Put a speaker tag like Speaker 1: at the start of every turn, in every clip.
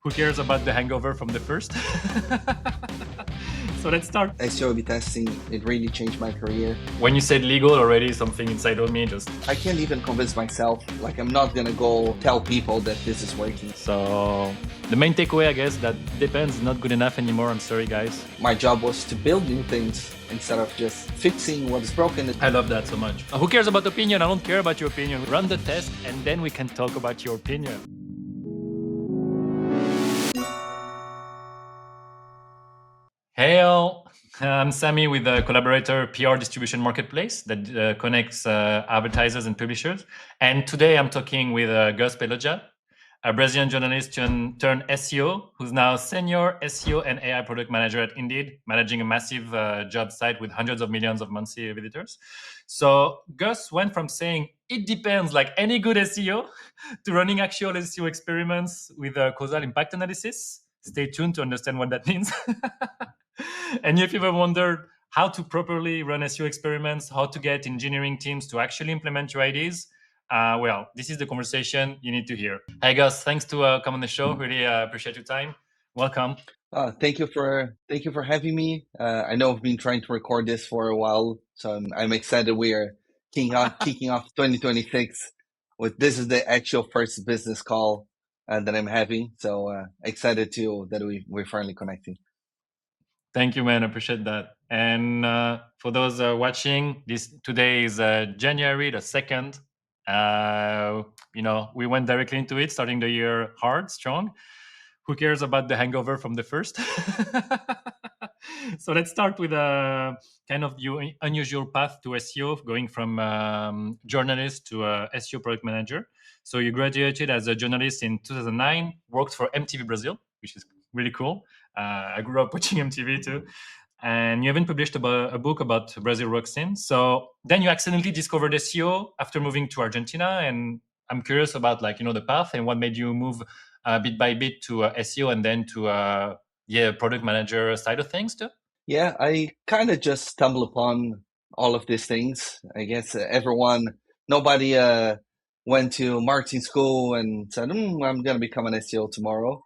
Speaker 1: Who cares about the hangover from the first? So let's start.
Speaker 2: SEO A/B testing, it really changed my career.
Speaker 1: When you said legal, already something inside of me just...
Speaker 2: I can't even convince myself. Like, I'm not gonna go tell people that this is working.
Speaker 1: So the main takeaway, I guess, that depends, not good enough anymore. I'm sorry, guys.
Speaker 2: My job was to build new things instead of just fixing what is broken.
Speaker 1: I love that so much. Who cares about opinion? I don't care about your opinion. Run the test and then we can talk about your opinion. Hey all, I'm Samy with the Collaborator PR distribution marketplace that connects advertisers and publishers. And today I'm talking with Gus Pelogia, a Brazilian journalist turned SEO, who's now senior SEO and AI product manager at Indeed, managing a massive job site with hundreds of millions of monthly visitors. So Gus went from saying it depends like any good SEO to running actual SEO experiments with causal impact analysis. Stay tuned to understand what that means. And if you've ever wondered how to properly run SEO experiments, how to get engineering teams to actually implement your ideas, well, this is the conversation you need to hear. Hey, Gus, thanks to come on the show. Really appreciate your time. Welcome.
Speaker 2: Thank you for having me. I know I've been trying to record this for a while, so I'm excited we are kicking off 2026 with this is the actual first business call that I'm having. So excited that we're finally connecting.
Speaker 1: Thank you, man. I appreciate that. And for those watching, today is January the 2nd. We went directly into it, starting the year hard, strong. Who cares about the hangover from the first? So let's start with a kind of unusual path to SEO, going from journalist to SEO product manager. So you graduated as a journalist in 2009, worked for MTV Brazil, which is really cool. I grew up watching MTV too. And you haven't published a book about Brazil rock scene. So then you accidentally discovered SEO after moving to Argentina. And I'm curious about the path and what made you move bit by bit to SEO and then to product manager side of things too.
Speaker 2: Yeah, I kind of just stumbled upon all of these things. I guess nobody went to marketing school and said, I'm going to become an SEO tomorrow.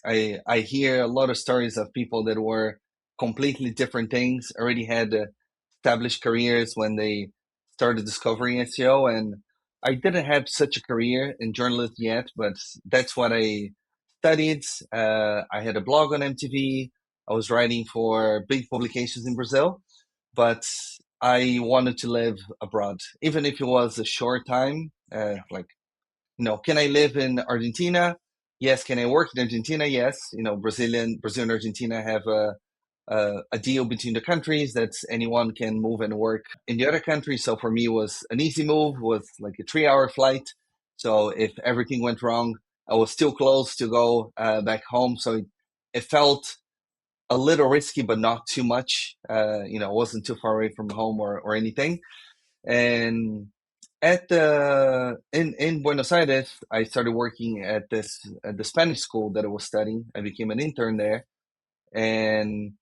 Speaker 2: I hear a lot of stories of people that were completely different things, already had established careers when they started discovering SEO. And I didn't have such a career in journalism yet, but that's what I studied. I had a blog on MTV. I was writing for big publications in Brazil, but I wanted to live abroad, even if it was a short time. Can I live in Argentina? Yes. Can I work in Argentina? Yes. Brazil and Argentina have a deal between the countries that anyone can move and work in the other country. So for me, it was an easy move, was like a 3-hour flight. So if everything went wrong, I was still close to go back home. So it felt a little risky, but not too much. Wasn't too far away from home or anything. And in Buenos Aires, I started working at the Spanish school that I was studying. I became an intern there, and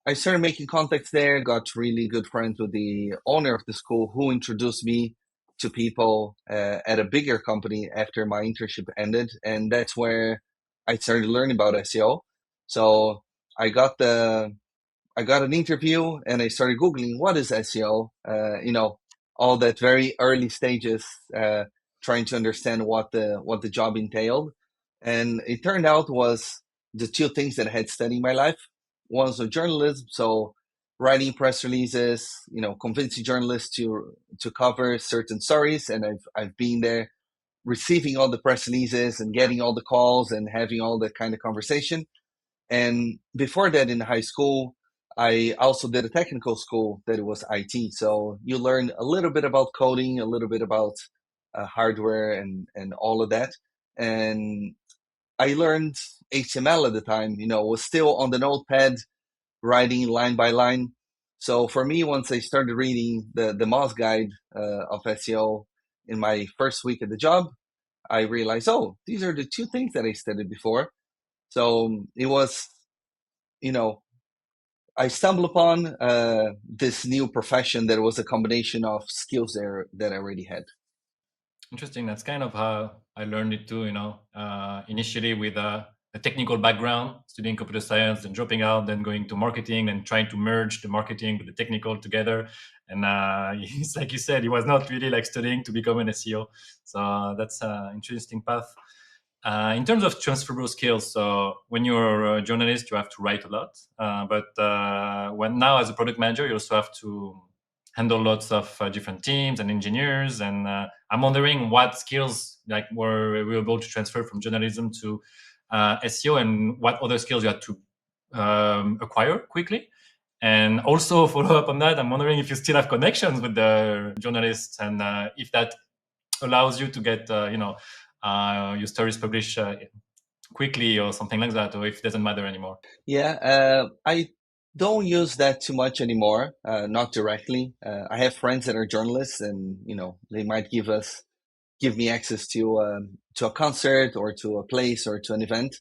Speaker 2: I started making contacts there. Got really good friends with the owner of the school, who introduced me to people at a bigger company after my internship ended, and that's where I started learning about SEO. So I got an interview and I started Googling what is SEO, all that very early stages, trying to understand what the job entailed. And it turned out was the two things that I had studied in my life. One was journalism, so writing press releases, convincing journalists to cover certain stories. And I've been there receiving all the press releases and getting all the calls and having all that kind of conversation. And before that, in high school, I also did a technical school that it was IT. So you learn a little bit about coding, a little bit about hardware and all of that. And I learned HTML at the time, was still on the notepad, writing line by line. So for me, once I started reading the Moz guide of SEO in my first week at the job, I realized, these are the two things that I studied before. So it was, I stumbled upon this new profession that was a combination of skills there that I already had.
Speaker 1: Interesting. That's kind of how I learned it too, initially with a technical background, studying computer science, then dropping out, then going to marketing, and trying to merge the marketing with the technical together. And it's like you said, he was not really like studying to become an SEO. So that's an interesting path. In terms of transferable skills, so when you're a journalist, you have to write a lot. But when now as a product manager, you also have to handle lots of different teams and engineers. And I'm wondering what skills like were we able to transfer from journalism to SEO, and what other skills you had to acquire quickly. And also follow up on that, I'm wondering if you still have connections with the journalists, and if that allows you to get your stories published quickly or something like that, or if it doesn't matter anymore.
Speaker 2: Yeah, I don't use that too much anymore, not directly. I have friends that are journalists, and they might give me access to a concert or to a place or to an event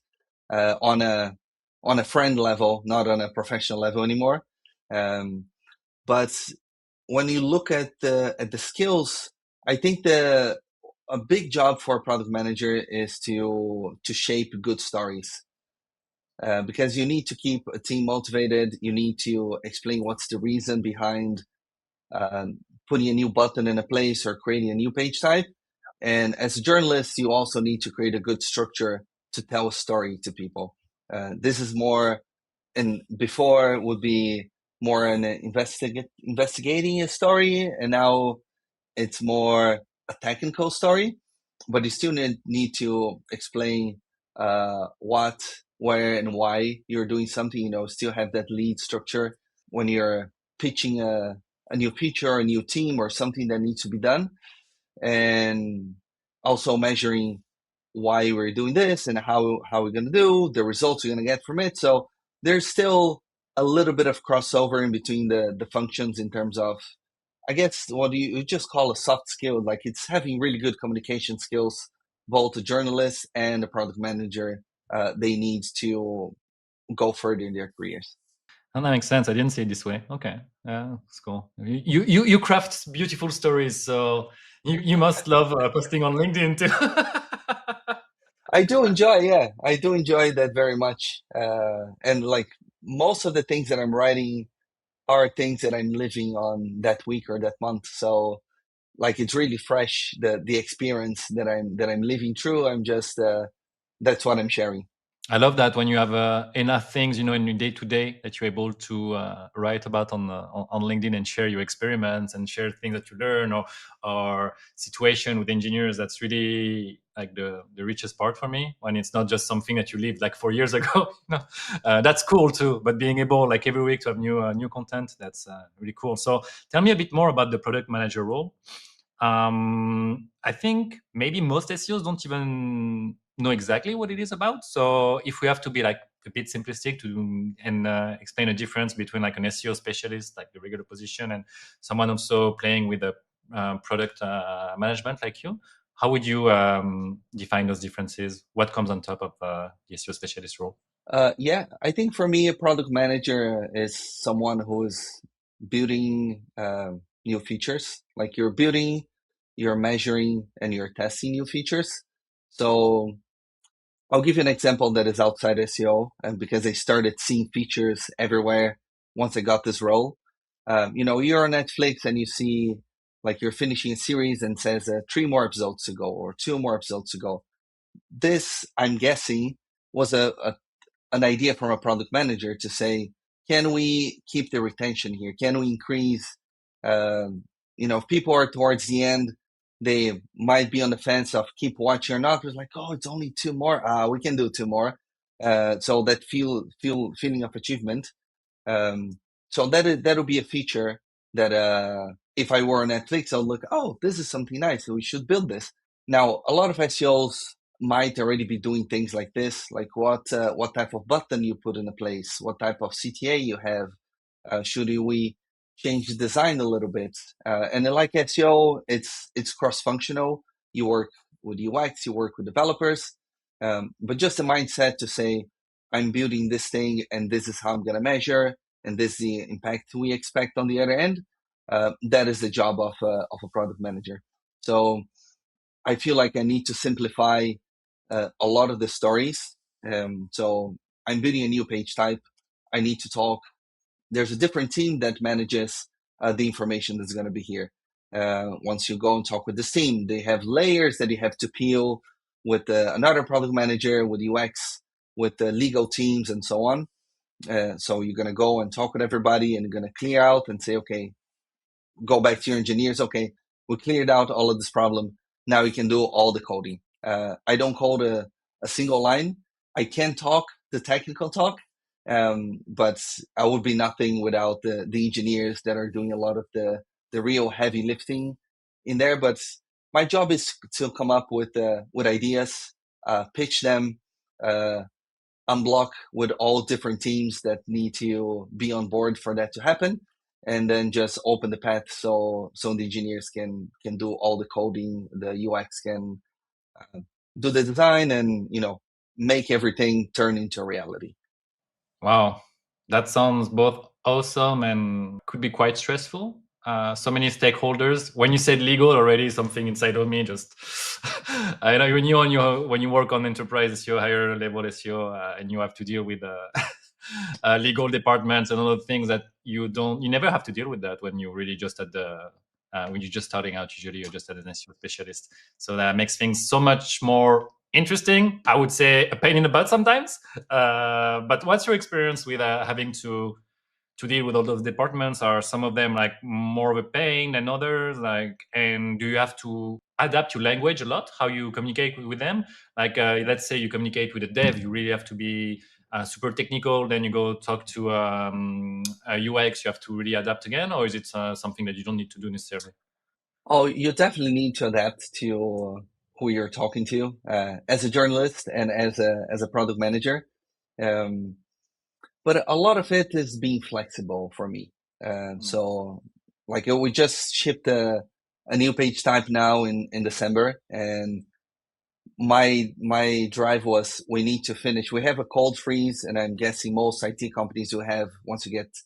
Speaker 2: on a friend level, not on a professional level anymore. But when you look at the skills, I think a big job for a product manager is to shape good stories. Because you need to keep a team motivated. You need to explain what's the reason behind putting a new button in a place or creating a new page type. And as a journalist, you also need to create a good structure to tell a story to people. This is more, and before would be more an investigating a story, and now it's more a technical story. But you still need to explain what, where, and why you're doing something. Still have that lead structure when you're pitching a new feature, or a new team, or something that needs to be done, and also measuring why we're doing this and how we're going to do the results we're going to get from it. So there's still a little bit of crossover in between the functions in terms of, I guess, what you just call a soft skill. Like, it's having really good communication skills. Both a journalist and a product manager, they need to go further in their careers.
Speaker 1: And that makes sense. I didn't see it this way. Okay, yeah, it's cool. You craft beautiful stories, so you must love posting on LinkedIn too.
Speaker 2: I do enjoy, yeah, I do enjoy that very much. And like, most of the things that I'm writing are things that I'm living on that week or that month. So like, it's really fresh, the experience that I'm living through. I'm just that's what I'm sharing.
Speaker 1: I love that when you have enough things, in your day to day, that you're able to write about on LinkedIn and share your experiments and share things that you learn, or situation with engineers. That's really like the richest part for me, when it's not just something that you lived like 4 years ago. No, that's cool too. But being able like every week to have new content, that's really cool. So tell me a bit more about the product manager role. I think maybe most SEOs don't even know exactly what it is about. So if we have to be like a bit simplistic to and explain a difference between like an SEO specialist, like the regular position, and someone also playing with the product management like you, how would you define those differences? What comes on top of the SEO specialist role?
Speaker 2: Yeah, I think for me, a product manager is someone who is building new features. Like, you're building, you're measuring, and you're testing new features. So I'll give you an example that is outside SEO, and because I started seeing features everywhere once I got this role. You're on Netflix and you see, like, you're finishing a series and says 3 more episodes to go or 2 more episodes to go. This, I'm guessing, was an idea from a product manager to say, can we keep the retention here? Can we increase? If people are towards the end, they might be on the fence of keep watching or not. It's like, oh, it's only 2 more. We can do 2 more. So that feeling of achievement. So that'll be a feature that if I were on Netflix, I'll look, oh, this is something nice. So we should build this. Now, a lot of SEOs might already be doing things like this, like what type of button you put in a place, what type of CTA you have. Should we change the design a little bit? And then, like SEO, it's cross-functional. You work with UX, you work with developers, but just a mindset to say, I'm building this thing, and this is how I'm going to measure, and this is the impact we expect on the other end. That is the job of a product manager. So I feel like I need to simplify a lot of the stories So I'm building a new page type. I need to talk. There's a different team that manages the information that's going to be here. Once you go and talk with this team, they have layers that you have to peel with another product manager, with UX, with the legal teams, and so on. So you're going to go and talk with everybody, and you're going to clear out and say, okay, go back to your engineers. Okay, we cleared out all of this problem. Now you can do all the coding. I don't code a single line. I can talk the technical talk, but I would be nothing without the engineers that are doing a lot of the real heavy lifting in there. But my job is to come up with ideas, pitch them, unblock with all different teams that need to be on board for that to happen, and then just open the path so the engineers can do all the coding, the UX can do the design, and make everything turn into a reality.
Speaker 1: Wow, that sounds both awesome and could be quite stressful. So many stakeholders. When you said legal, already something inside of me just I know when you work on enterprise SEO, higher level SEO, and you have to deal with legal departments and other things that you never have to deal with that when you're really just at the when you're just starting out. Usually, you're just an SEO specialist, so that makes things so much more interesting. I would say a pain in the butt sometimes. But what's your experience with having to deal with all those departments? Are some of them like more of a pain than others? Like, and do you have to adapt your language a lot? How you communicate with them? Like, let's say you communicate with a dev, you really have to be super technical. Then you go talk to a UX, you have to really adapt again, or is it something that you don't need to do necessarily?
Speaker 2: Oh, you definitely need to adapt to who you're talking to as a journalist and as a product manager. Um, but a lot of it is being flexible for me. So, like we just shipped a new page type now in December, and my drive was we need to finish. We have a cold freeze, and I'm guessing most IT companies do have. Once you get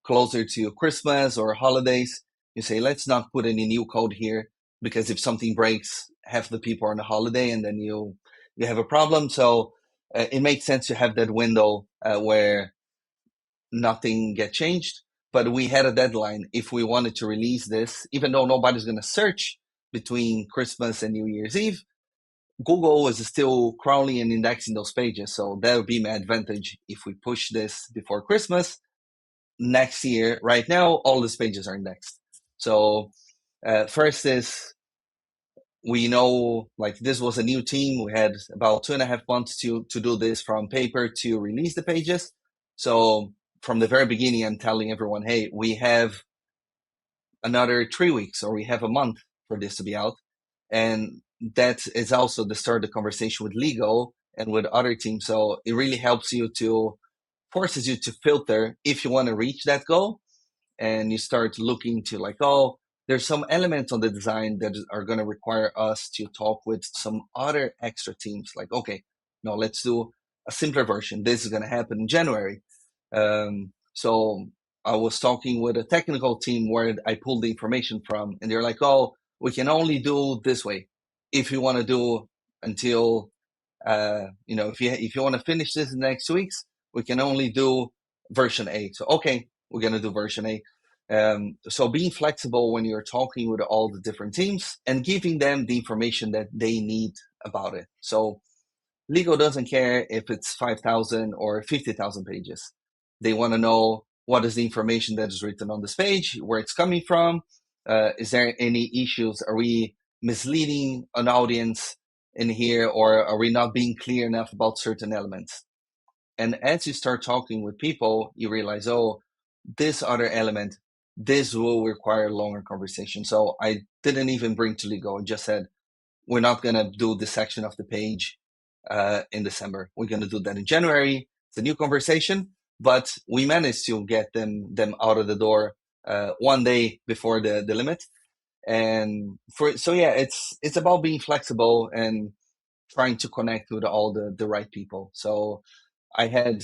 Speaker 2: closer to Christmas or holidays, you say let's not put any new code here because if something breaks, half the people are on a holiday, and then you have a problem. So it makes sense to have that window where nothing get changed. But we had a deadline if we wanted to release this, even though nobody's going to search between Christmas and New Year's Eve. Google is still crawling and indexing those pages. So that would be my advantage if we push this before Christmas. Next year, right now, all these pages are indexed. So first is we know like this was a new team. We had about 2.5 months to do this from paper to release the pages. So from the very beginning, I'm telling everyone, hey, we have another 3 weeks or we have a month for this to be out. And that is also the start of the conversation with legal and with other teams. So it really helps you to forces you to filter if you want to reach that goal, and you start looking to like, oh, there's some elements on the design that are going to require us to talk with some other extra teams. Like, okay, no, let's do a simpler version. This is going to happen in January. So I was talking with a technical team where I pulled the information from, and they're like, oh, we can only do this way. If you want to do until, if you want to finish this in the next 2 weeks, we can only do version A. So, okay, we're going to do version A. So being flexible when you're talking with all the different teams and giving them the information that they need about it. So legal doesn't care if it's 5,000 or 50,000 pages. They want to know what is the information that is written on this page, where it's coming from. Is there any issues? Are we misleading an audience in here, or are we not being clear enough about certain elements? And as you start talking with people, you realize, oh, this other element, this will require longer conversation. So I didn't even bring to legal. I just said, we're not going to do this section of the page in December. We're going to do that in January. It's a new conversation, but we managed to get them out of the door one day before the limit. And it's about being flexible and trying to connect with all the right people. So I had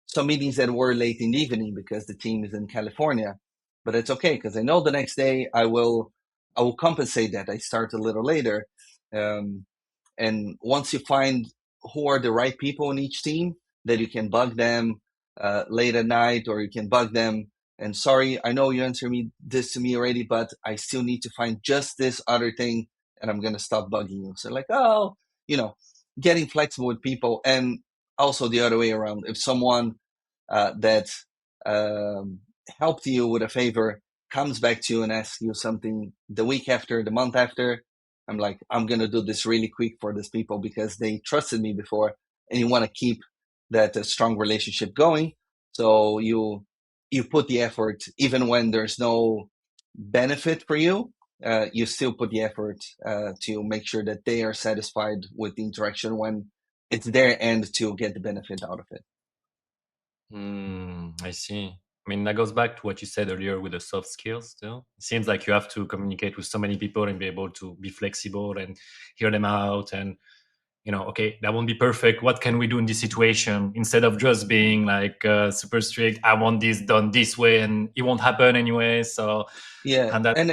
Speaker 2: some meetings that were late in the evening because the team is in California, but it's okay because I know the next day I will compensate that. I start a little later. And once you find who are the right people in each team that you can bug them late at night, or you can bug them. And sorry, I know you answered this to me already, but I still need to find just this other thing, and I'm gonna stop bugging you. So like, oh, getting flexible with people, and also the other way around. If someone that um, helped you with a favor comes back to you and asks you something the week after, the month after, I'm like, I'm gonna do this really quick for these people because they trusted me before, and you want to keep that strong relationship going. So you put the effort even when there's no benefit for you. You still put the effort to make sure that they are satisfied with the interaction when it's their end to get the benefit out of it.
Speaker 1: I see. I mean, that goes back to what you said earlier with the soft skills still. It seems like you have to communicate with so many people and be able to be flexible and hear them out and, okay, that won't be perfect. What can we do in this situation? Instead of just being like super strict, I want this done this way and it won't happen anyway. So,
Speaker 2: Yeah,
Speaker 1: and that,
Speaker 2: and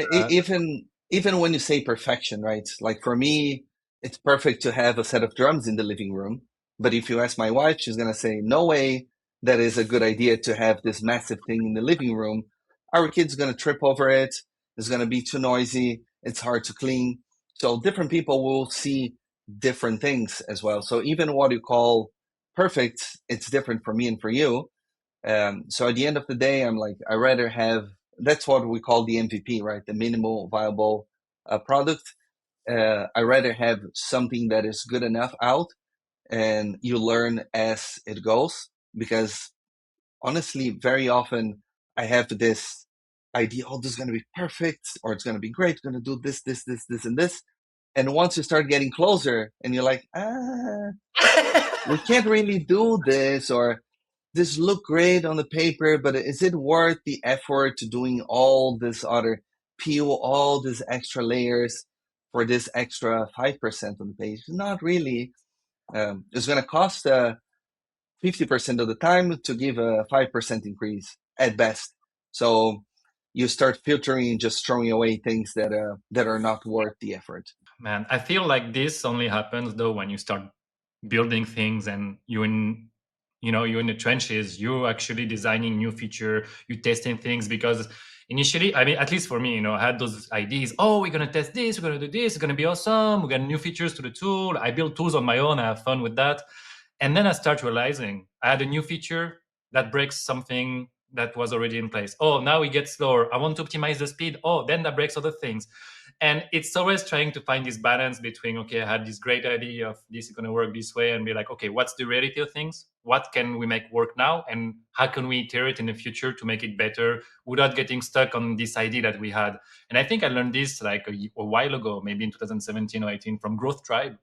Speaker 2: even when you say perfection, right? Like for me, it's perfect to have a set of drums in the living room. But if you ask my wife, she's gonna say, "No way, that is a good idea to have this massive thing in the living room. Our kid's gonna trip over it. It's gonna be too noisy. It's hard to clean." So different people will see different things as well. So even what you call perfect, it's different for me and for you. So at the end of the day, I'm like, I rather have, that's what we call the MVP, right? The minimal viable product. I rather have something that is good enough out, and you learn as it goes. Because honestly, very often I have this idea, oh, this is going to be perfect, or it's going to be great, going to do this, and this. And once you start getting closer and you're like, we can't really do this, or this look great on the paper, but is it worth the effort to doing all this other, peel all these extra layers for this extra 5% on the page? Not really. It's going to cost 50% of the time to give a 5% increase at best. So you start filtering and just throwing away things that are not worth the effort.
Speaker 1: man, I feel like this only happens though when you start building things and you're in the trenches, you're actually designing new feature, you're testing things. Because initially, I mean, at least for me, I had those ideas. Oh, we're going to test this, we're going to do this, it's going to be awesome, we got new features to the tool. I build tools on my own, I have fun with that. And then I start realizing I had a new feature that breaks something that was already in place. Oh, now it gets slower, I want to optimize the speed. Oh, then that breaks other things. And it's always trying to find this balance between, okay, I had this great idea of this is going to work this way, and be like, okay, what's the reality of things? What can we make work now? And how can we iterate in the future to make it better without getting stuck on this idea that we had? And I think I learned this like a while ago, maybe in 2017 or 18 from Growth Tribe.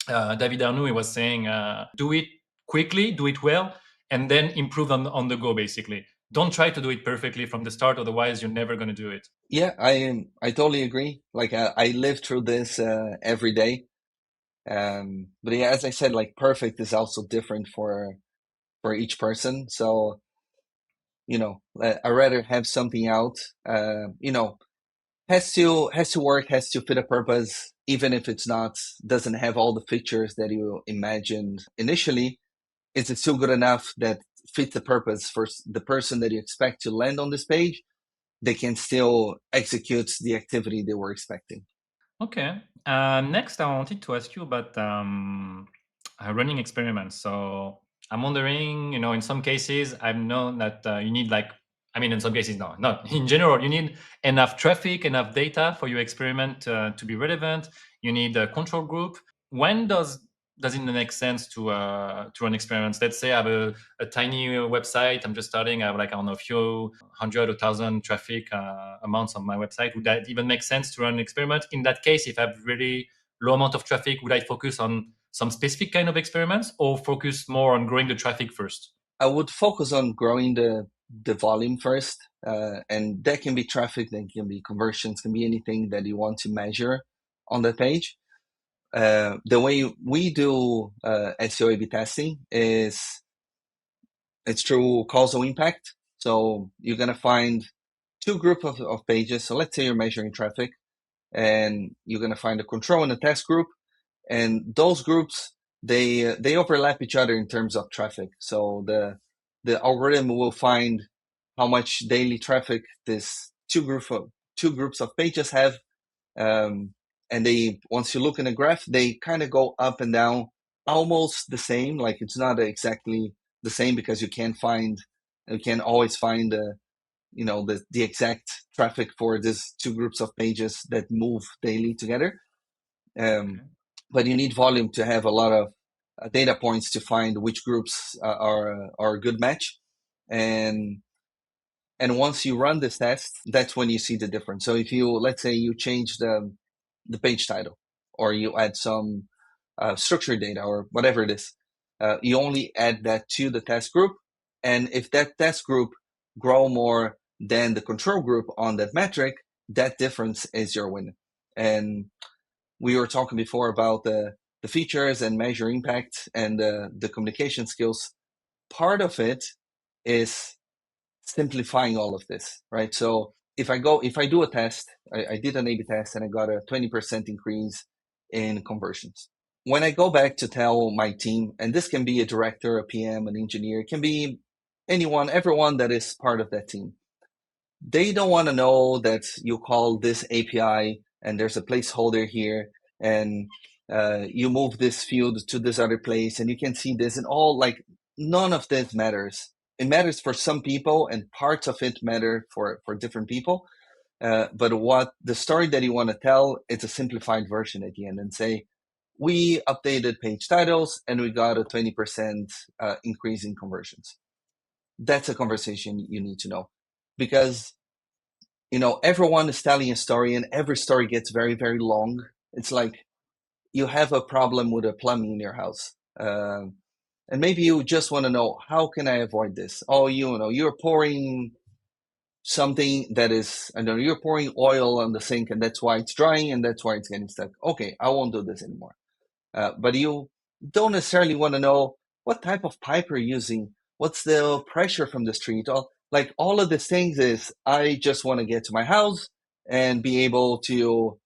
Speaker 1: David Arnoux, he was saying, do it quickly, do it well, and then improve on the go, basically. Don't try to do it perfectly from the start, otherwise you're never going to do it.
Speaker 2: Yeah, I totally agree. Like I live through this every day. But yeah, as I said, like perfect is also different for each person. So I rather have something out. Has to work, has to fit a purpose, even if it's not doesn't have all the features that you imagined initially. Is it still good enough that fits the purpose for the person that you expect to land on this page? They can still execute the activity they were expecting.
Speaker 1: Okay. Next, I wanted to ask you about running experiments. So I'm wondering, in some cases, I've known that you need in some cases, no, not in general, you need enough traffic, enough data for your experiment to be relevant. You need a control group. When does it make sense to run experiments? Let's say I have a tiny website. I'm just starting. I have I don't know, a few hundred or thousand traffic amounts on my website. Would that even make sense to run an experiment? In that case, if I have really low amount of traffic, would I focus on some specific kind of experiments or focus more on growing the traffic first?
Speaker 2: I would focus on growing the volume first, and that can be traffic, that can be conversions, can be anything that you want to measure on the page. The way we do SEO A/B testing is it's through causal impact. So you're gonna find two group of pages. So let's say you're measuring traffic, and you're gonna find a control and a test group, and those groups they overlap each other in terms of traffic. So the algorithm will find how much daily traffic this two groups of pages have, and they once you look in the graph, they kind of go up and down, almost the same. Like it's not exactly the same because you can always find the exact traffic for these two groups of pages that move daily together. Um,
Speaker 1: Okay.
Speaker 2: but you need volume to have a lot of data points to find which groups are a good match. And and once you run this test, that's when you see the difference. So if you, let's say you change the page title, or you add some structured data or whatever it is, you only add that to the test group. And if that test group grow more than the control group on that metric, that difference is your win. And we were talking before about the features and measure impact and the communication skills. Part of it is simplifying all of this, right? So if I do a test, I did an A/B test and I got a 20% increase in conversions. When I go back to tell my team, and this can be a director, a PM, an engineer, it can be anyone, everyone that is part of that team. They don't want to know that you call this API and there's a placeholder here, and you move this field to this other place and you can see this, and all, like, none of this matters. It matters for some people and parts of it matter for different people. But what the story that you want to tell, it's a simplified version at the end, and say, we updated page titles and we got a 20% increase in conversions. That's a conversation you need to know, because everyone is telling a story and every story gets very, very long. It's like you have a problem with a plumbing in your house. And maybe you just want to know, how can I avoid this? Oh, you're pouring something that is, I don't know, you're pouring oil on the sink and that's why it's drying and that's why it's getting stuck. Okay, I won't do this anymore. But you don't necessarily want to know what type of pipe you're using, what's the pressure from the street. All of these things is, I just want to get to my house and be able to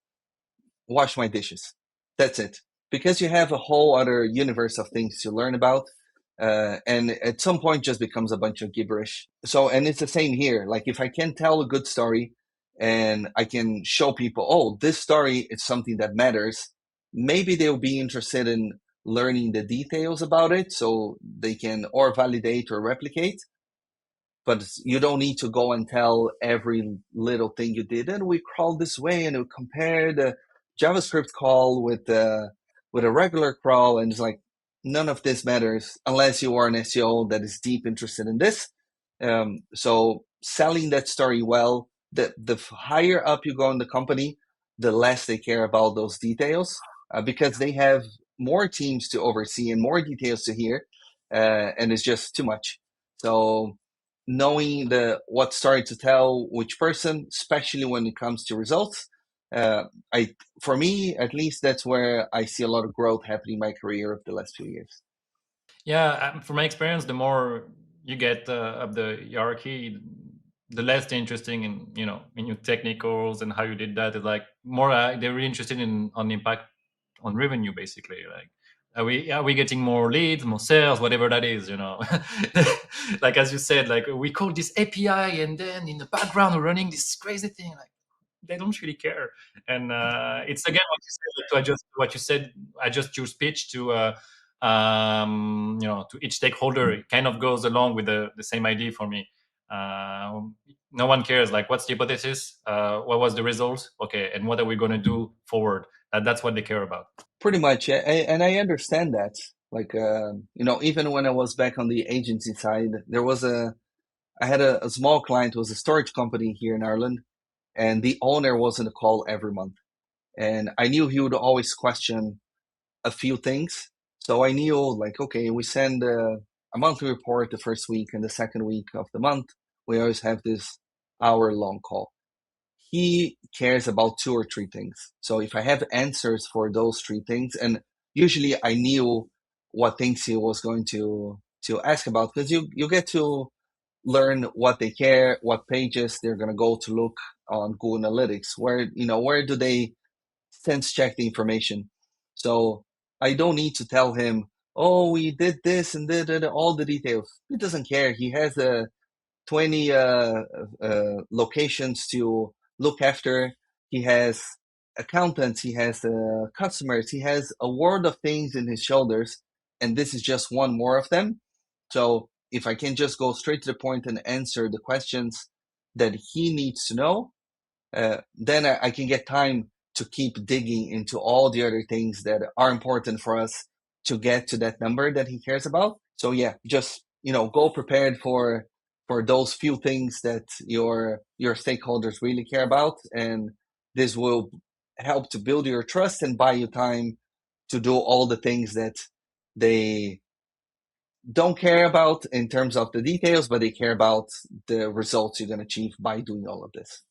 Speaker 2: wash my dishes. That's it. Because you have a whole other universe of things to learn about. And at some point just becomes a bunch of gibberish. So, and it's the same here. Like if I can tell a good story and I can show people, oh, this story is something that matters, maybe they'll be interested in learning the details about it so they can or validate or replicate. But you don't need to go and tell every little thing you did. And we crawled this way, and we compare the JavaScript call with a regular crawl, and it's like, none of this matters unless you are an SEO that is deep interested in this. So selling that story well, the higher up you go in the company, the less they care about those details, because they have more teams to oversee and more details to hear, and it's just too much. So knowing what story to tell which person, especially when it comes to results. I For me at least, that's where I see a lot of growth happening in my career of the last few years.
Speaker 1: Yeah, from my experience, the more you get up the hierarchy, the less they're interesting in in your technicals and how you did that. Is like more they're really interested in on impact on revenue, basically. Like, are we getting more leads, more sales, whatever that is, like as you said, like we call this API, and then in the background we're running this crazy thing. Like they don't really care. And it's again what you said, like, to adjust what you said, adjust your speech to to each stakeholder. It kind of goes along with the same idea for me. uh, no one cares, like, what's the hypothesis, what was the result, okay, and what are we going to do forward. That's what they care about.
Speaker 2: Pretty much, yeah. And I understand that. Like, even when I was back on the agency side, I had a small client who was a storage company here in Ireland, and the owner was in a call every month. And I knew he would always question a few things. So I knew, like, okay, we send a monthly report the first week, and the second week of the month, we always have this hour-long call. He cares about two or three things. So if I have answers for those three things, and usually I knew what things he was going to ask about, because you get to learn what they care, what pages they're going to go to look on Google Analytics, where do they sense check the information. So I don't need to tell him, oh, we did this and did all the details. He doesn't care. He has 20 locations to look after. He has accountants. He has customers. He has a world of things in his shoulders. And this is just one more of them. So if I can just go straight to the point and answer the questions that he needs to know, then I can get time to keep digging into all the other things that are important for us to get to that number that he cares about. So yeah, just go prepared for those few things that your stakeholders really care about, and this will help to build your trust and buy you time to do all the things that they don't care about in terms of the details, but they care about the results you're going to achieve by doing all of this.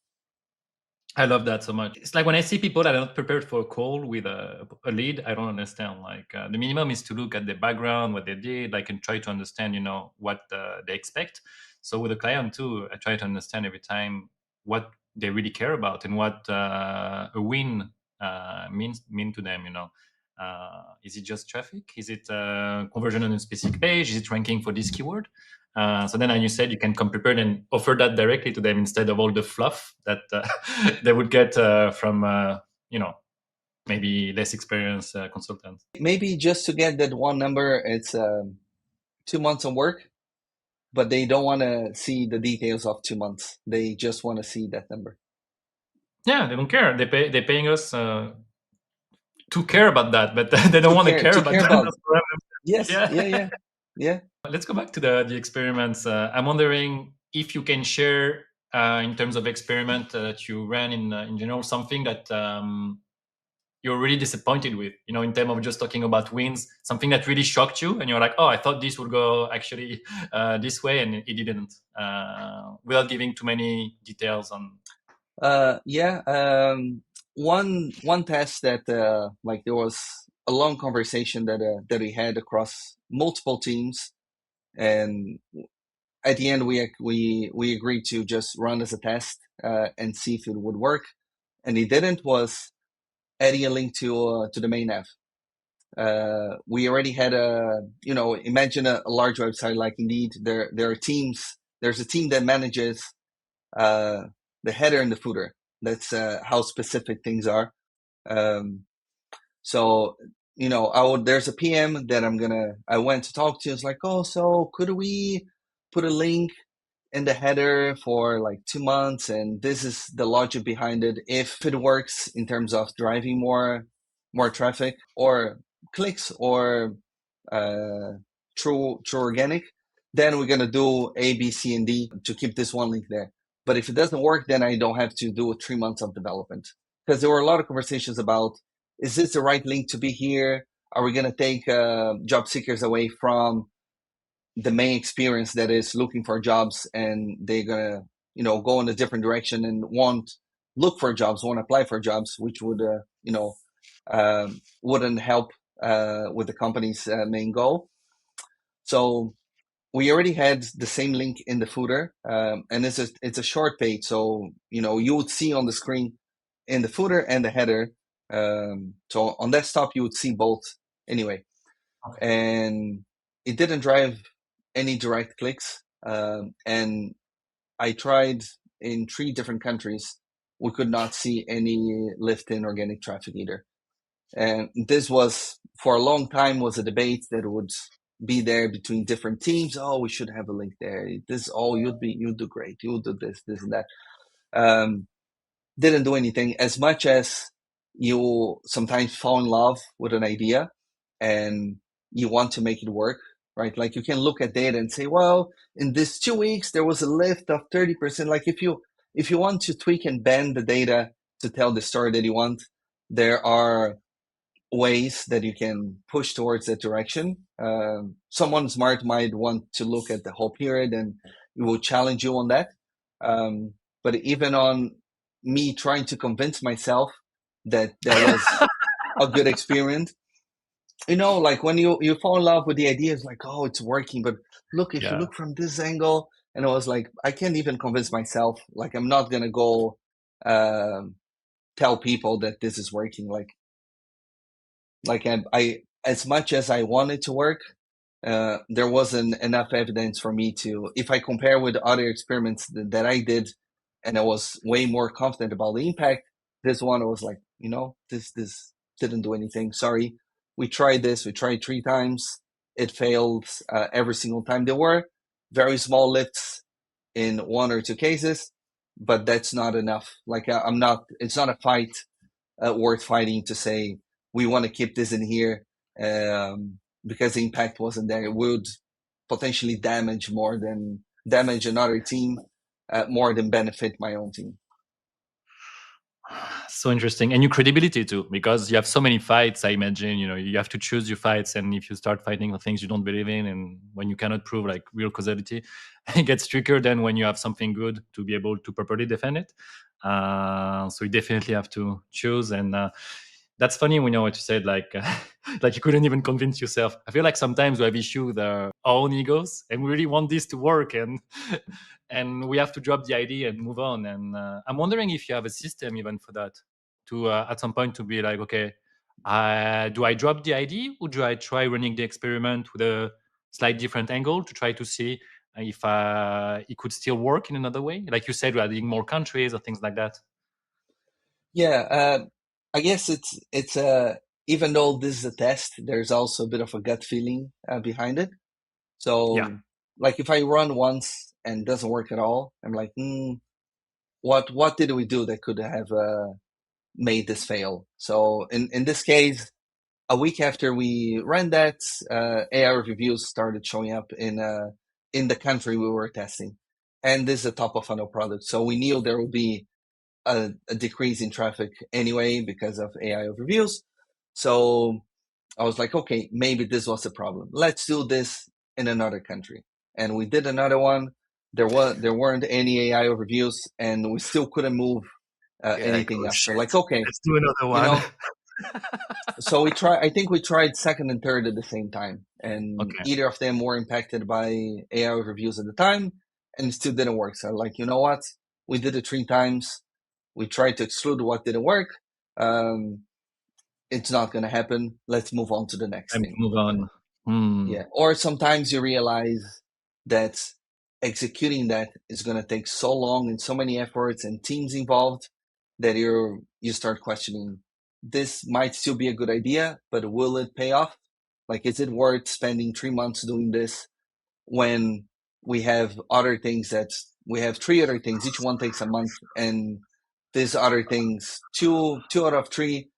Speaker 1: I love that so much. It's like when I see people that are not prepared for a call with a lead, I don't understand. Like the minimum is to look at the background, what they did, like, and try to understand, what they expect. So with a client too, I try to understand every time what they really care about and what a win mean to them. Is it just traffic? Is it conversion on a specific page? Is it ranking for this keyword? So then, as you said, you can come prepared and offer that directly to them instead of all the fluff that they would get from, maybe less experienced consultants.
Speaker 2: Maybe just to get that one number, it's 2 months of work, but they don't want to see the details of 2 months. They just want to see that number.
Speaker 1: Yeah, they don't care. They're paying us to care about that, but they don't want to care about that.
Speaker 2: Yes, yeah.
Speaker 1: Let's go back to the experiments. I'm wondering if you can share, in terms of experiment that you ran in general, something that you're really disappointed with, in terms of just talking about wins, something that really shocked you, and you're like, oh, I thought this would go actually this way, and it didn't, without giving too many details on.
Speaker 2: Yeah. One test that like there was a long conversation that we had across multiple teams, and at the end we agreed to just run as a test and see if it would work, and it didn't. Was adding a link to the main nav. We already had imagine a large website like Indeed. There are teams. There's a team that manages the header and the footer. That's how specific things are. So there's a PM that I went to talk to. It's like, oh, so could we put a link in the header for like 2 months, and this is the logic behind it. If it works in terms of driving more traffic or clicks or true organic, then we're gonna do A, B, C, and D to keep this one link there. But if it doesn't work, then I don't have to do 3 months of development, because there were a lot of conversations about, is this the right link to be here? Are we gonna take job seekers away from the main experience that is looking for jobs, and they're gonna go in a different direction and won't look for jobs, won't apply for jobs, which would wouldn't help with the company's main goal. So we already had the same link in the footer, and it's a short page, so you would see on the screen in the footer and the header. So on desktop you would see both anyway. Okay. And it didn't drive any direct clicks, and I tried in 3 different countries. We could not see any lift in organic traffic either. And this was, for a long time, was a debate that would be there between different teams. Oh, we should have a link there. This, oh, you'd do great. You'll do this and that. Didn't do anything, as much as you sometimes fall in love with an idea and you want to make it work, right? Like you can look at data and say, well, in this 2 weeks, there was a lift of 30%. Like if you want to tweak and bend the data to tell the story that you want, there are ways that you can push towards that direction. Someone smart might want to look at the whole period, and it will challenge you on that. But even on me trying to convince myself that was a good experiment, like when you fall in love with the idea, it's like, oh, it's working, but look, if you look from this angle, and I was like, I can't even convince myself. Like, I'm not gonna go tell people that this is working. Like I as much as I wanted to work, there wasn't enough evidence for me to, if I compare with other experiments that I did, and I was way more confident about the impact, this one was like, this didn't do anything. Sorry, we tried this. We tried 3 times. It failed every single time. There were very small lifts in 1 or 2 cases, but that's not enough. Like I'm not. It's not a fight worth fighting to say we want to keep this in here because the impact wasn't there. It would potentially damage another team more than benefit my own team.
Speaker 1: So interesting. And your credibility too, because you have so many fights. I imagine, you have to choose your fights. And if you start fighting for things you don't believe in, and when you cannot prove like real causality, it gets trickier than when you have something good to be able to properly defend it. So you definitely have to choose. And that's funny, we know what you said, like like you couldn't even convince yourself. I feel like sometimes we have issue with our own egos, and we really want this to work, and and we have to drop the idea and move on. And I'm wondering if you have a system even for that, to at some point to be like, okay, do I drop the idea, or do I try running the experiment with a slight different angle to try to see if it could still work in another way, like you said, we're adding more countries or things like that.
Speaker 2: Yeah, I guess it's even though this is a test, there's also a bit of a gut feeling behind it.
Speaker 1: Yeah.
Speaker 2: So, like if I run once and doesn't work at all, I'm like, what did we do that could have made this fail? So in this case, a week after we ran that, AI reviews started showing up in the country we were testing, and this is a top of funnel product, so we knew there would be a decrease in traffic anyway because of AI overviews. So I was like, okay, maybe this was a problem. Let's do this in another country. And we did another one. There weren't any AI overviews, and we still couldn't move
Speaker 1: Yeah, like,
Speaker 2: anything
Speaker 1: oh
Speaker 2: up. So
Speaker 1: shit,
Speaker 2: like, okay,
Speaker 1: let's do another
Speaker 2: you
Speaker 1: one.
Speaker 2: know, so we try. I think we tried second and third at the same time, and
Speaker 1: Okay.
Speaker 2: either of them were impacted by AI overviews at the time, and it still didn't work. So like, you know what? We did it 3 times. We tried to exclude what didn't work. Um, it's not going to happen. Let's move on to the next
Speaker 1: Time to
Speaker 2: thing.
Speaker 1: move on. Hmm.
Speaker 2: Yeah. Or sometimes you realize that executing that is going to take so long and so many efforts and teams involved that you start questioning, this might still be a good idea, but will it pay off? Like, is it worth spending 3 months doing this when we have 3 other things, each one takes a month, and these other things, two out of three,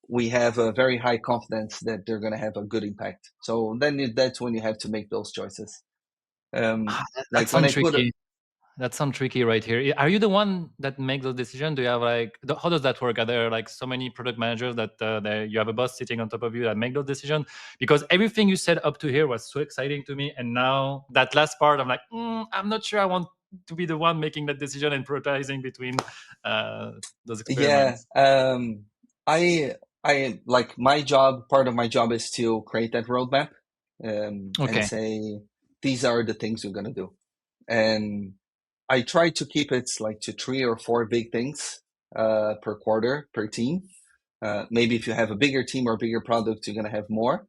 Speaker 2: we have a very high confidence that they're going to have a good impact. So then that's when you have to make those choices.
Speaker 1: That
Speaker 2: Like when
Speaker 1: sounds
Speaker 2: I put,
Speaker 1: tricky. That sounds tricky right here. Are you the one that makes those decisions? Do you have like, how does that work? Are there like so many product managers that you have a boss sitting on top of you that make those decisions? Because everything you said up to here was so exciting to me, and now that last part, I'm like, I'm not sure I want to be the one making that decision and prioritizing between uh, those
Speaker 2: yeah,
Speaker 1: experiments.
Speaker 2: I, I like my job, part of my job is to create that roadmap and
Speaker 1: Okay.
Speaker 2: say, these are the things we're going to do. And I try to keep it like to 3 or 4 big things per quarter per team. Maybe if you have a bigger team or a bigger product, you're gonna have more.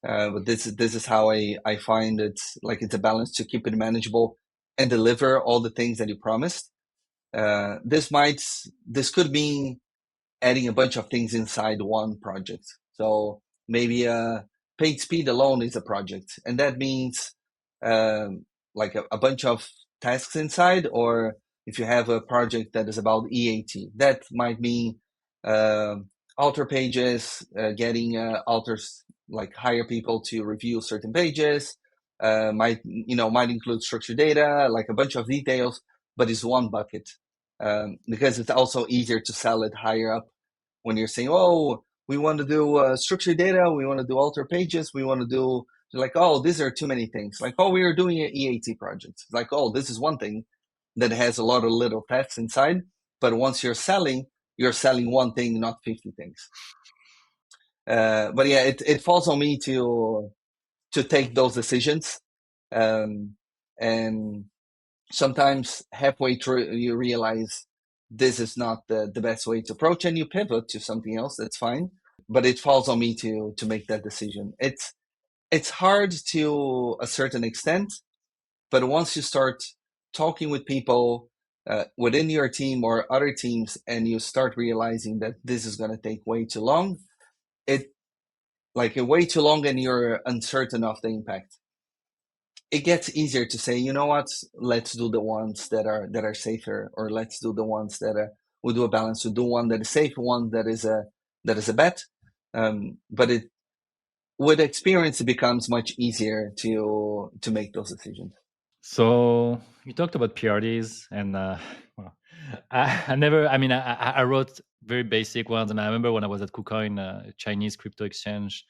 Speaker 2: But this is how I find it, like it's a balance to keep it manageable and deliver all the things that you promised. This could mean adding a bunch of things inside one project. So maybe paid speed alone is a project, and that means like a bunch of tasks inside. Or if you have a project that is about EAT, that might mean alter pages, getting alters like hire people to review certain pages. Might include structured data, like a bunch of details, but it's one bucket because it's also easier to sell it higher up when you're saying, oh, we want to do structured data, we want to do alter pages, we want to do like, oh, these are too many things. Like, oh, we are doing an EAT project. Like, oh, this is one thing that has a lot of little tests inside. But once you're selling one thing, not 50 things. But yeah, it falls on me to take those decisions. And sometimes halfway through you realize this is not the best way to approach, and you pivot to something else. That's fine. but it falls on me to make that decision. It's hard to a certain extent, but once you start talking with people within your team or other teams, and you start realizing that this is going to take way too long, it like way too long, and you're uncertain of the impact, it gets easier to say, you know what, let's do the ones that are safer, or let's do the ones that we do a balance. We do one that is safe, one that is a bet. But it with experience, it becomes much easier to make those decisions.
Speaker 1: So you talked about PRDs, and well, I never. I mean, I wrote very basic ones, and I remember when I was at KuCoin, Chinese crypto exchange,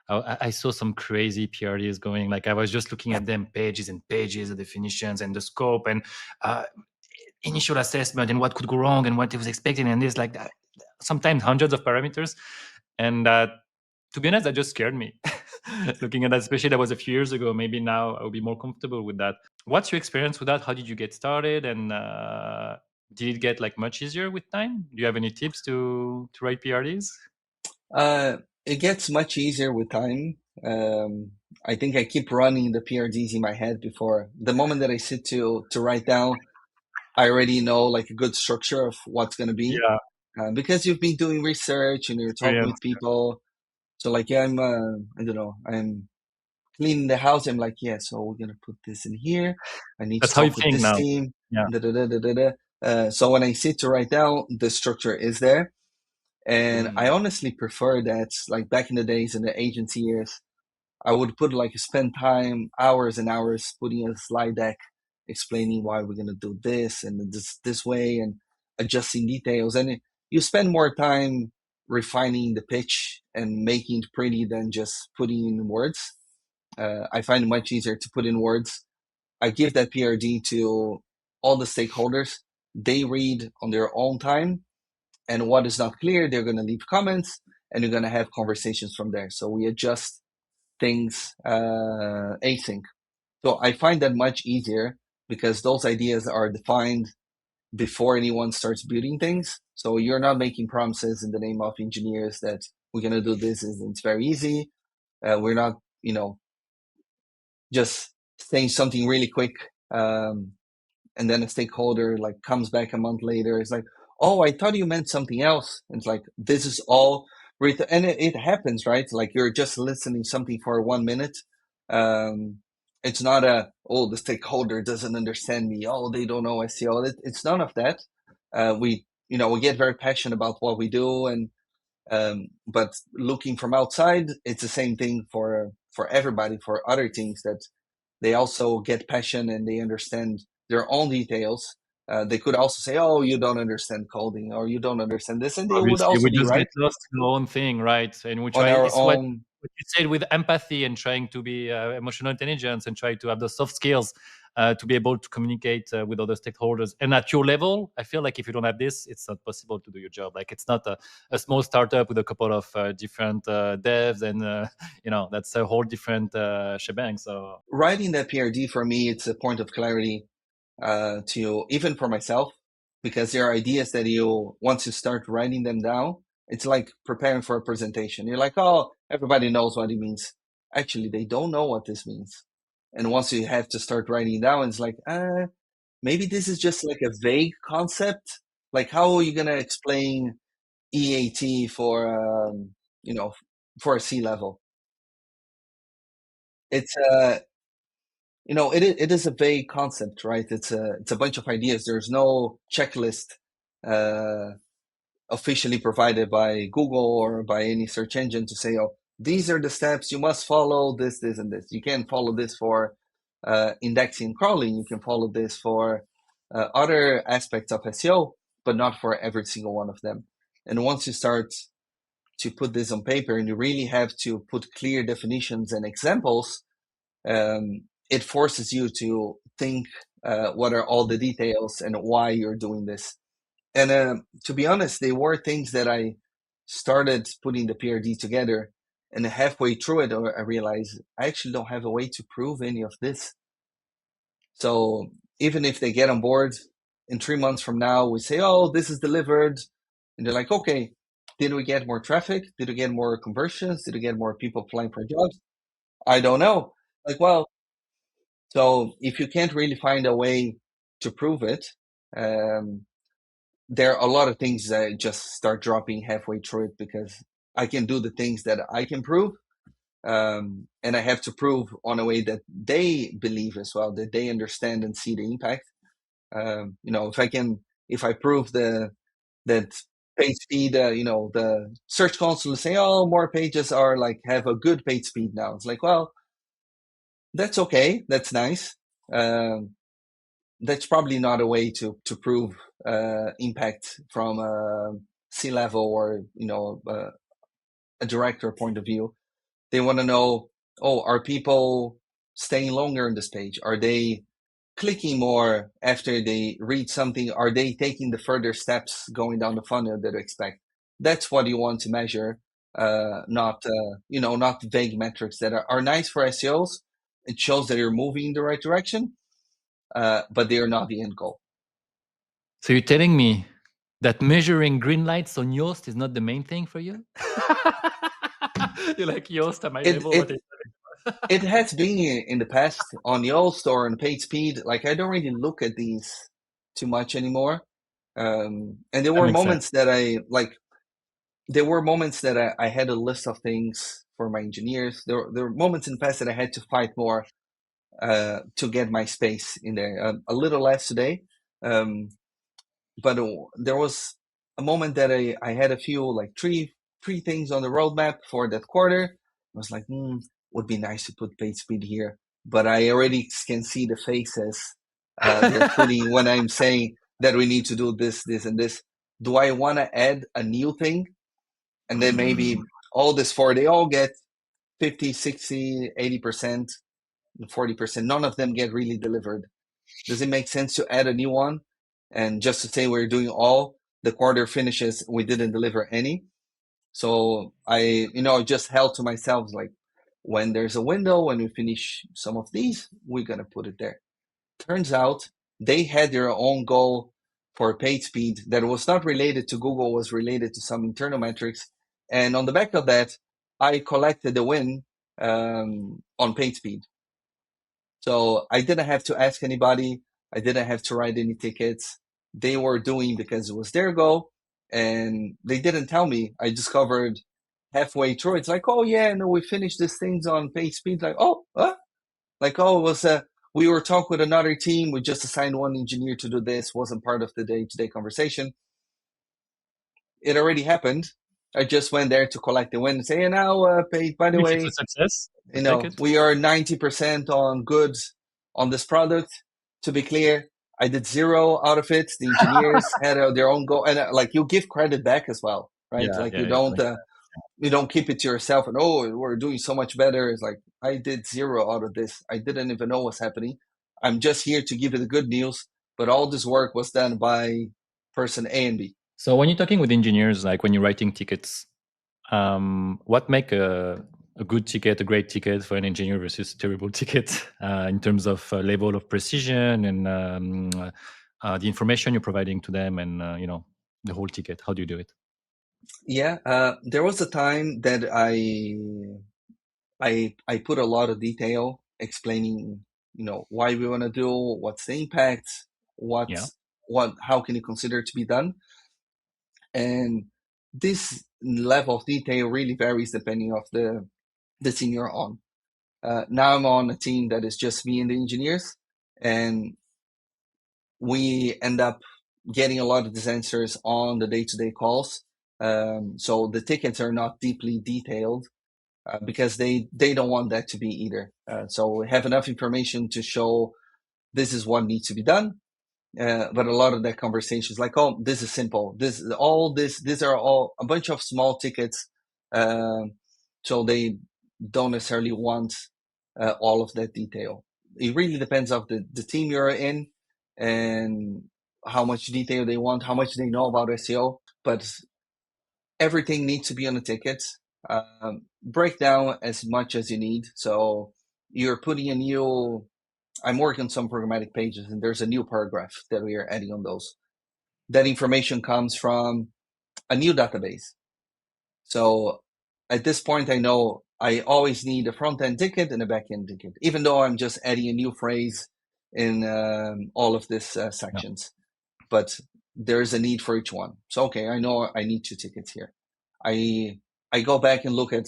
Speaker 1: I saw some crazy PRDs going. Like I was just looking at them, pages and pages, the definitions and the scope and initial assessment and what could go wrong and what it was expecting, and this like that, sometimes hundreds of parameters, and to be honest, that just scared me. Looking at that, especially that was a few years ago. Maybe now I will be more comfortable with that. What's your experience with that? How did you get started, and did it get like much easier with time? Do you have any tips to write PRDs?
Speaker 2: Uh, it gets much easier with time. I think I keep running the PRDs in my head before the moment that I sit to write down. I already know like a good structure of what's going to be,
Speaker 1: Yeah,
Speaker 2: because you've been doing research and you're talking
Speaker 1: experience.
Speaker 2: with people. So like, yeah, I don't know, I'm cleaning the house. I'm like, yeah, so we're gonna put this in here. I need to
Speaker 1: That's how you
Speaker 2: talk with
Speaker 1: think
Speaker 2: this
Speaker 1: now.
Speaker 2: team.
Speaker 1: Yeah.
Speaker 2: Da, da, da, da, da, da. So when I sit to write down, the structure is there. And I
Speaker 1: Mm.
Speaker 2: honestly prefer that. Like back in the days in the agency years, I would put like spend time, hours and hours putting a slide deck explaining why we're gonna do this and this way, and adjusting details. And you spend more time refining the pitch and making it pretty than just putting in words. I find it much easier to put in words. I give that PRD to all the stakeholders. They read on their own time, and what is not clear, they're going to leave comments, and you're going to have conversations from there. So we adjust things async. So I find that much easier because those ideas are defined before anyone starts building things. So you're not making promises in the name of engineers that we're going to do this, and it's very easy. We're not, just saying something really quick, um, and then a stakeholder like comes back a month later. It's like, oh, I thought you meant something else. And it's like, this is all written, and it happens, right? Like you're just listening something for 1 minute. Um, it's not oh, the stakeholder doesn't understand me. Oh, they don't know SEO. It's none of that. We get very passionate about what we do, and but looking from outside, it's the same thing for everybody, for other teams, that they also get passion and they understand their own details. They could also say, "Oh, you don't understand coding, or you don't understand this," and they would
Speaker 1: Obviously,
Speaker 2: also
Speaker 1: we
Speaker 2: be
Speaker 1: just get
Speaker 2: right
Speaker 1: lost in our own thing, right? And we
Speaker 2: on
Speaker 1: try.
Speaker 2: our
Speaker 1: It's
Speaker 2: own.
Speaker 1: what you said with empathy and trying to be emotional intelligence and try to have the soft skills to be able to communicate with other stakeholders. And at your level, I feel like if you don't have this, it's not possible to do your job. Like it's not a small startup with a couple of different devs, and that's a whole different shebang. So
Speaker 2: Writing that PRD for me, it's a point of clarity to even for myself, because there are ideas that you once you start writing them down, it's like preparing for a presentation. You're like, oh, everybody knows what it means. Actually, they don't know what this means. And once you have to start writing it down, it's like, maybe this is just like a vague concept. Like, how are you gonna explain EAT you know, for a C level? It's it is a vague concept, right? It's a bunch of ideas. There's no checklist uh, officially provided by Google or by any search engine to say, oh, these are the steps you must follow. This, and this. You can follow this for indexing and crawling. You can follow this for other aspects of SEO, but not for every single one of them. And once you start to put this on paper, and you really have to put clear definitions and examples, it forces you to think what are all the details and why you're doing this. And to be honest, they were things that I started putting the PRD together, and halfway through it, I realized I actually don't have a way to prove any of this. So even if they get on board in 3 months from now, we say, oh, this is delivered. And they're like, okay, Did we get more traffic? Did we get more conversions? Did we get more people applying for jobs? I don't know. Like, well, so if you can't really find a way to prove it, um, there are a lot of things that just start dropping halfway through it because I can do the things that I can prove, and I have to prove on a way that they believe as well, that they understand and see the impact. If I prove that page speed, the search console is saying, oh, more pages are like have a good page speed now. It's like, well, that's okay, that's nice. That's probably not a way to prove impact from a C-level or a director point of view. They want to know, oh, are people staying longer on this page? Are they clicking more after they read something? Are they taking the further steps going down the funnel that they expect? That's what you want to measure, not vague metrics that are nice for SEOs. It shows that you're moving in the right direction, but they are not the end goal.
Speaker 1: So you're telling me that measuring green lights on Yoast is not the main thing for you? You're like, Yoast at my
Speaker 2: It
Speaker 1: level?
Speaker 2: it it has been in the past on Yoast or on page speed. Like I don't really look at these too much anymore. And there
Speaker 1: That
Speaker 2: were
Speaker 1: makes sense.
Speaker 2: moments that I had a list of things for my engineers. There were moments in the past that I had to fight more to get my space in there. A little less today, but there was a moment that I had a few like three things on the roadmap for that quarter. I was like, would be nice to put page speed here, but I already can see the faces they're putting when I'm saying that we need to do this, this, and this. Do I want to add a new thing? And then maybe all this four, they all get 50, 60, 80%, 40%. None of them get really delivered. Does it make sense to add a new one? And just to say we're doing all, the quarter finishes, we didn't deliver any. So I just held to myself, like, when there's a window, when we finish some of these, we're going to put it there. Turns out they had their own goal for page speed that was not related to Google, was related to some internal metrics. And on the back of that, I collected the win on page speed. So I didn't have to ask anybody. I didn't have to write any tickets. They were doing because it was their goal, and they didn't tell me. I discovered halfway through. It's like, oh yeah, no, we finished these things on page speed. Like, oh, what? Like, oh, it was we were talking with another team. We just assigned one engineer to do this. Wasn't part of the day-to-day conversation. It already happened. I just went there to collect the win and say, hey, now, Paige, by the
Speaker 1: If it's a
Speaker 2: way,
Speaker 1: success, we'll take it.
Speaker 2: we are 90% on goods on this product. To be clear, I did 0 out of it. The engineers had their own goal, and like you give credit back as well, right? Like you don't keep it to yourself and we're doing so much better. It's like I did 0 out of this. I didn't even know what's happening. I'm just here to give you the good news, but all this work was done by person A and B.
Speaker 1: So when you're talking with engineers, like when you're writing tickets, what make a good ticket, a great ticket for an engineer versus a terrible ticket in terms of level of precision and the information you're providing to them and the whole ticket? How do you do it?
Speaker 2: Yeah, there was a time that I put a lot of detail explaining, why we want to do, what's the impact, how can you consider to be done, and this level of detail really varies depending of the team you're on. Now I'm on a team that is just me and the engineers, and we end up getting a lot of these answers on the day-to-day calls. So the tickets are not deeply detailed because they don't want that to be either. So we have enough information to show this is what needs to be done. But a lot of that conversation is like, oh, this is simple. These are all a bunch of small tickets. So they don't necessarily want all of that detail. It really depends of the team you're in and how much detail they want, how much they know about SEO. But everything needs to be on the tickets. Break down as much as you need. So you're putting I'm working on some programmatic pages, and there's a new paragraph that we are adding on those. That information comes from a new database. So at this point, I know I always need a front end ticket and a back end ticket, even though I'm just adding a new phrase in all of these
Speaker 1: Yeah.
Speaker 2: sections. But there's a need for each one. So okay, I know I need 2 tickets here. I go back and look at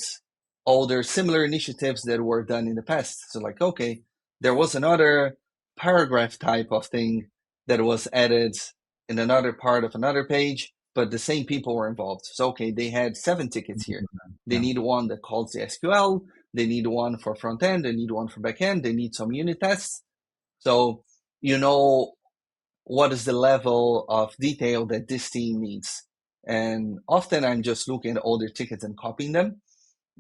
Speaker 2: older similar initiatives that were done in the past. So like, okay, there was another paragraph type of thing that was added in another part of another page, but the same people were involved. So okay, they had 7 tickets here. They
Speaker 1: Yeah.
Speaker 2: need one that calls the SQL. They need one for front end. They need one for back end. They need some unit tests. So you know what is the level of detail that this team needs. And often I'm just looking at all their tickets and copying them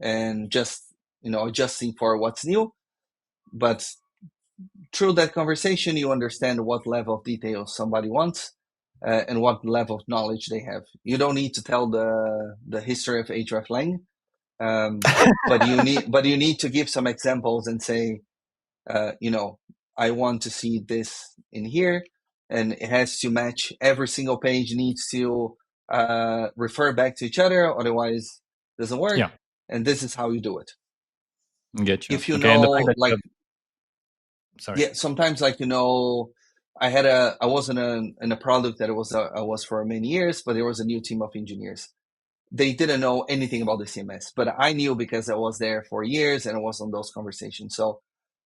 Speaker 2: and just, adjusting for what's new. But through that conversation, you understand what level of detail somebody wants and what level of knowledge they have. You don't need to tell the history of hreflang, but you need to give some examples and say, I want to see this in here, and it has to match. Every single page needs to refer back to each other, otherwise it doesn't work.
Speaker 1: Yeah.
Speaker 2: And this is how you do it.
Speaker 1: Get you.
Speaker 2: If you
Speaker 1: Okay. And the fact
Speaker 2: know,
Speaker 1: that you
Speaker 2: like,
Speaker 1: have, sorry.
Speaker 2: yeah, sometimes like I was in a product that I was for many years, but there was a new team of engineers. They didn't know anything about the CMS, but I knew because I was there for years and I was on those conversations. So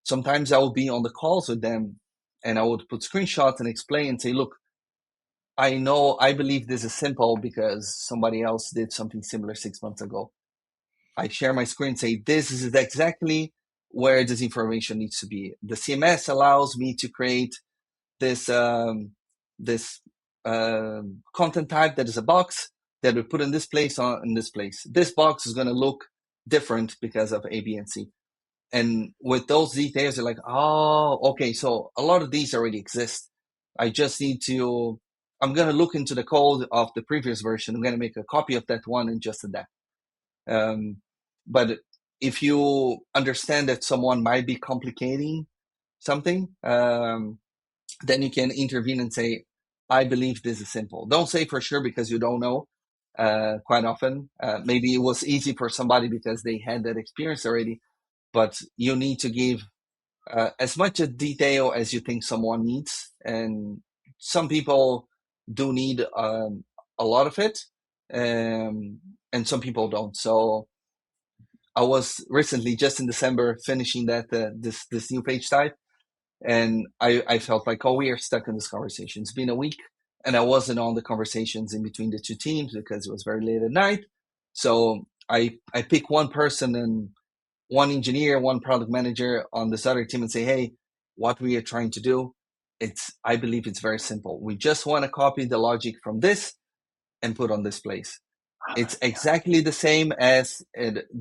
Speaker 2: sometimes I would be on the calls with them and I would put screenshots and explain and say, look, I believe this is simple because somebody else did something similar 6 months ago. I share my screen, say, this is exactly where this information needs to be. The CMS allows me to create this this content type that is a box that we put in this place in this place. This box is going to look different because of A, B, and C. And with those details, you're like, oh, okay, so a lot of these already exist. I just need to, I'm going to look into the code of the previous version. I'm going to make a copy of that one and just that. But if you understand that someone might be complicating something, then you can intervene and say, I believe this is simple. Don't say for sure because you don't know. Quite often, maybe it was easy for somebody because they had that experience already, but you need to give as much detail as you think someone needs. And some people do need a lot of it, and some people don't. So I was recently, just in December, finishing that this new page type, and I felt like, oh, we are stuck in this conversation. It's been a week, and I wasn't on the conversations in between the two teams because it was very late at night. So I pick one person and one engineer, one product manager on this other team and say, hey, what we are trying to do, I believe it's very simple. We just want to copy the logic from this and put on this place. It's exactly the same as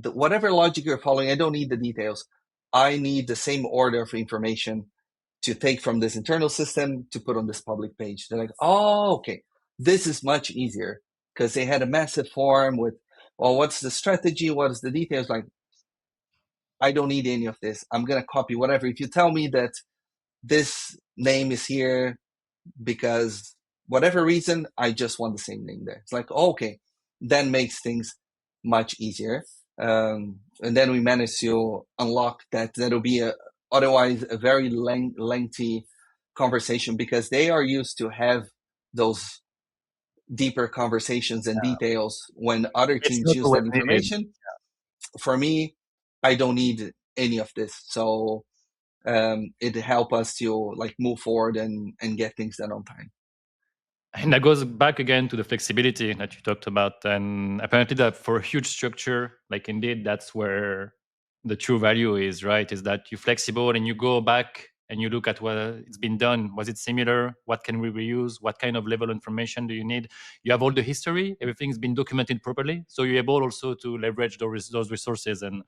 Speaker 2: whatever logic you're following. I don't need the details. I need the same order of information to take from this internal system to put on this public page. They're like, oh, okay, this is much easier because they had a massive form with, well, what's the strategy? What is the details? Like, I don't need any of this. I'm going to copy whatever. If you tell me that this name is here because whatever reason, I just want the same name there. It's like, oh, okay, that makes things much easier. And then we managed to unlock that. That'll be otherwise a very lengthy conversation because they are used to have those deeper conversations and details when other
Speaker 1: It's
Speaker 2: teams
Speaker 1: not
Speaker 2: use
Speaker 1: always
Speaker 2: that
Speaker 1: needed.
Speaker 2: information. For me, I don't need any of this. So it help us to like move forward and get things done on time.
Speaker 1: And that goes back again to the flexibility that you talked about. And apparently that for a huge structure, like indeed, that's where the true value is, right? Is that you're flexible and you go back and you look at what it's been done. Was it similar? What can we reuse? What kind of level of information do you need? You have all the history. Everything's been documented properly. So you're able also to leverage those resources. And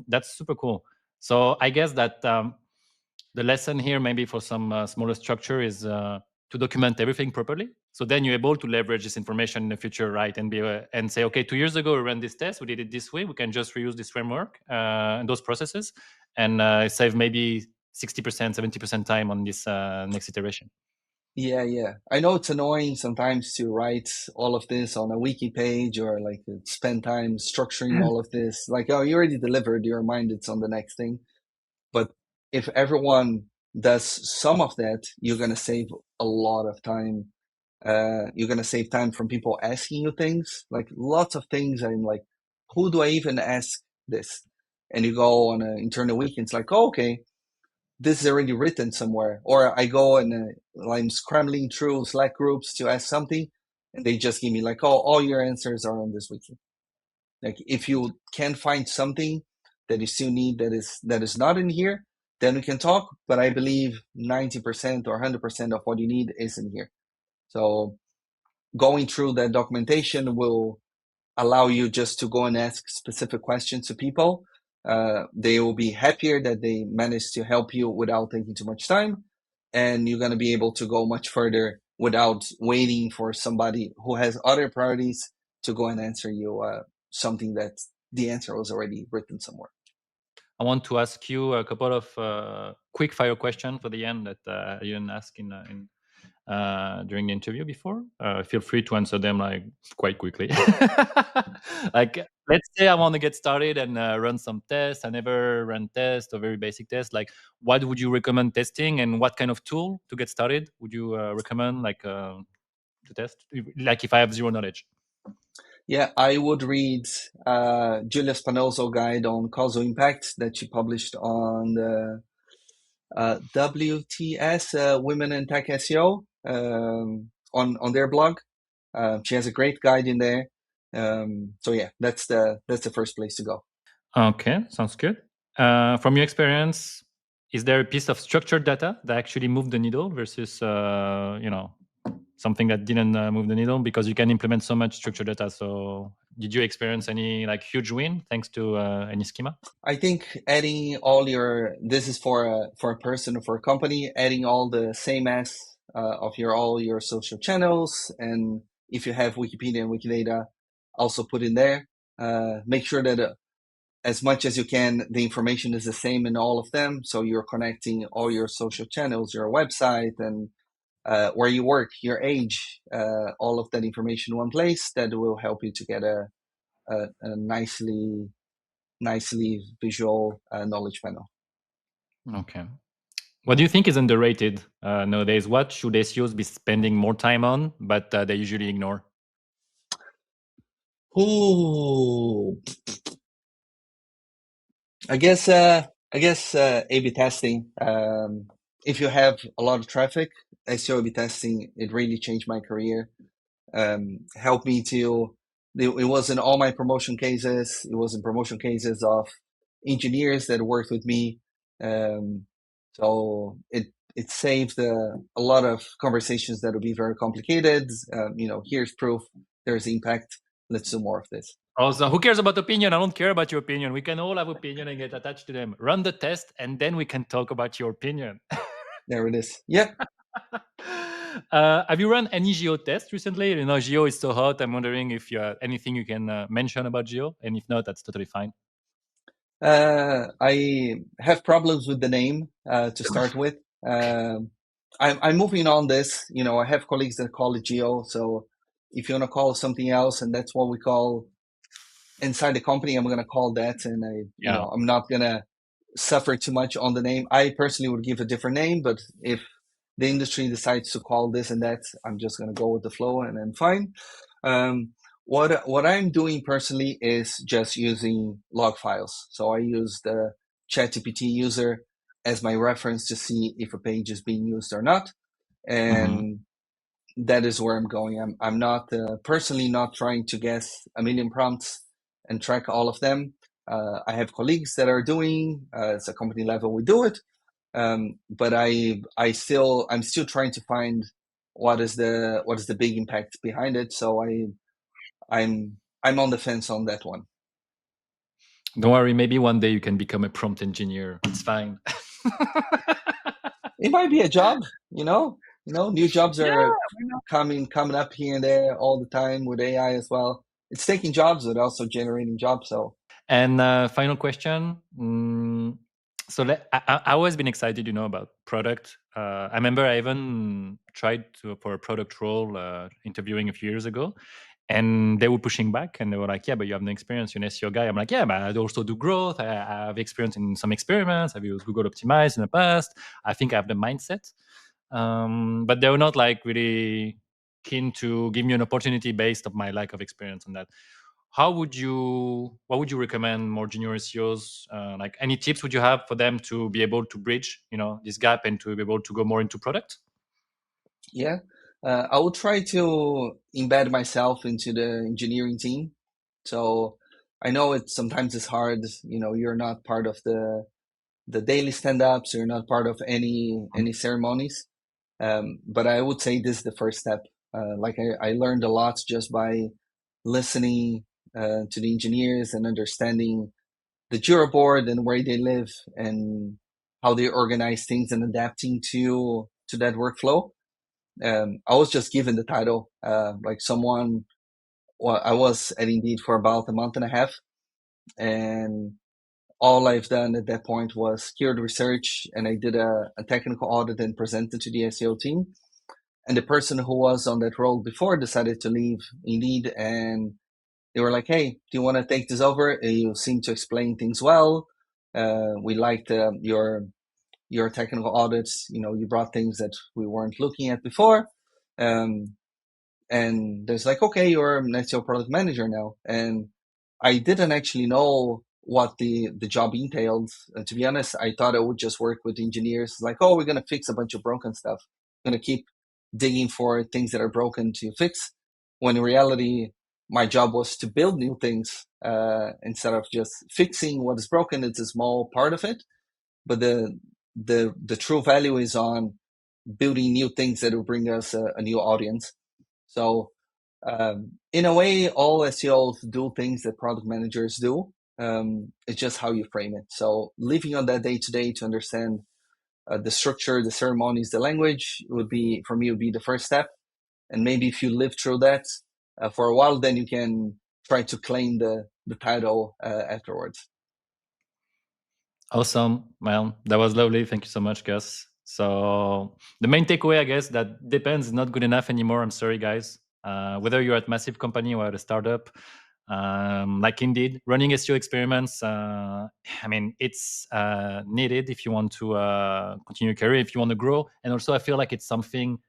Speaker 1: that's super cool. So I guess that the lesson here maybe for some smaller structure is to document everything properly. So then you're able to leverage this information in the future, right? And and say, okay, 2 years ago we ran this test, we did it this way. We can just reuse this framework and those processes, and save maybe 60%, 70% time on this next iteration.
Speaker 2: Yeah. I know it's annoying sometimes to write all of this on a wiki page or like spend time structuring all of this. Like, oh, you already delivered, your mind it's on the next thing. But if everyone does some of that, you're gonna save a lot of time. You're gonna save time from people asking you things, like lots of things. I'm like, who do I even ask this? And you go on an internal wiki, and it's like, oh, okay, this is already written somewhere. Or I go and I'm scrambling through Slack groups to ask something, and they just give me like, oh, all your answers are on this wiki. Like if you can find something that you still need that is not in here, then we can talk. But I believe 90% or 100% of what you need is in here. So going through that documentation will allow you just to go and ask specific questions to people. They will be happier that they managed to help you without taking too much time. And you're going to be able to go much further without waiting for somebody who has other priorities to go and answer you something that the answer was already written somewhere.
Speaker 1: I want to ask you a couple of quick fire questions for the end that I didn't ask during the interview before. Feel free to answer them like quite quickly. Like, let's say I want to get started and run some tests. I never ran tests or very basic tests. Like, what would you recommend testing, and what kind of tool to get started would you recommend, like to test? Like, if I have zero knowledge.
Speaker 2: Yeah, I would read Julia Spanoso guide on causal impact that she published on the WTS, Women in Tech SEO, on their blog. She has a great guide in there. So yeah, that's the first place to go.
Speaker 1: Okay, sounds good. From your experience, is there a piece of structured data that actually moved the needle versus something that didn't move the needle, because you can implement so much structured data? So did you experience any like huge win thanks to any schema?
Speaker 2: I think adding all this is for a person or for a company, adding all the same as of all your social channels, and if you have Wikipedia and Wikidata, also put in there. Make sure that as much as you can, the information is the same in all of them. So you're connecting all your social channels, your website, and where you work, your age, all of that information in one place. That will help you to get a nicely visual knowledge panel.
Speaker 1: Okay. What do you think is underrated nowadays? What should SEOs be spending more time on, but they usually ignore?
Speaker 2: Ooh, I guess A/B testing. If you have a lot of traffic, SEO A/B testing, it really changed my career. Helped me to. It was in all my promotion cases. It was in promotion cases of engineers that worked with me. Um, so it saved a lot of conversations that would be very complicated. Here's proof. There's impact. Let's do more of this.
Speaker 1: Also, who cares about opinion? I don't care about your opinion. We can all have opinion and get attached to them. Run the test, and then we can talk about your opinion.
Speaker 2: There it is. Yep.
Speaker 1: Have you run any geo test recently? Geo is so hot. I'm wondering if you have anything you can mention about geo, and if not, that's totally fine.
Speaker 2: I have problems with the name to start with. I'm moving on this. I have colleagues that call it geo. So if you want to call it something else, and that's what we call inside the company, I'm going to call that. And I'm not going to suffer too much on the name. I personally would give a different name, but if the industry decides to call this and that, I'm just going to go with the flow, and then fine. What I'm doing personally is just using log files. So I use the ChatGPT user as my reference to see if a page is being used or not, and that is where I'm going. I'm not personally not trying to guess a million prompts and track all of them. I have colleagues that are doing. It's a company level we do it, but I'm still trying to find what is the big impact behind it. So I'm on the fence on that one.
Speaker 1: Don't worry, maybe one day you can become a prompt engineer. It's fine.
Speaker 2: It might be a job, new jobs are coming up here and there all the time with AI as well. It's taking jobs, but also generating jobs. So
Speaker 1: And final question. So I always been excited, about product. I remember I even tried for a product role interviewing a few years ago, and they were pushing back, and they were like, "Yeah, but you have no experience. You're an SEO guy." I'm like, "Yeah, but I also do growth. I have experience in some experiments. I've used Google Optimize in the past. I think I have the mindset." But they were not like really keen to give me an opportunity based on my lack of experience on that. What would you recommend more junior SEOs? Like any tips would you have for them to be able to bridge, this gap and to be able to go more into product?
Speaker 2: Yeah, I will try to embed myself into the engineering team. So I know sometimes it's hard. You're not part of the daily stand-ups. You're not part of any ceremonies. But I would say this is the first step. Like I learned a lot just by listening to the engineers and understanding the Jira board and where they live and how they organize things and adapting to that workflow. I was just given the title, like someone. Well, I was at Indeed for about a month and a half, and all I've done at that point was keyword research, and I did a technical audit and presented to the SEO team. And the person who was on that role before decided to leave Indeed, and they were like, "Hey, do you want to take this over? You seem to explain things well. We liked your technical audits. You brought things that we weren't looking at before." Um, and there's like, okay, you're an SEO product manager now. And I didn't actually know what the job entailed. To be honest, I thought I would just work with engineers, like, oh, we're going to fix a bunch of broken stuff. I'm going to keep digging for things that are broken to fix. When in reality, my job was to build new things instead of just fixing what is broken. It's a small part of it, but the true value is on building new things that will bring us a new audience. So in a way, all SEOs do things that product managers do. It's just how you frame it. So living on that day to day to understand the structure, the ceremonies, the language would be, for me, would be the first step. And maybe if you live through that for a while, then you can try to claim the title afterwards.
Speaker 1: Awesome. Well, that was lovely. Thank you so much, Gus. So the main takeaway, I guess, that depends is not good enough anymore. I'm sorry, guys. Whether you're at massive company or at a startup, like Indeed, running SEO experiments, it's needed if you want to continue your career, if you want to grow. And also, I feel like it's something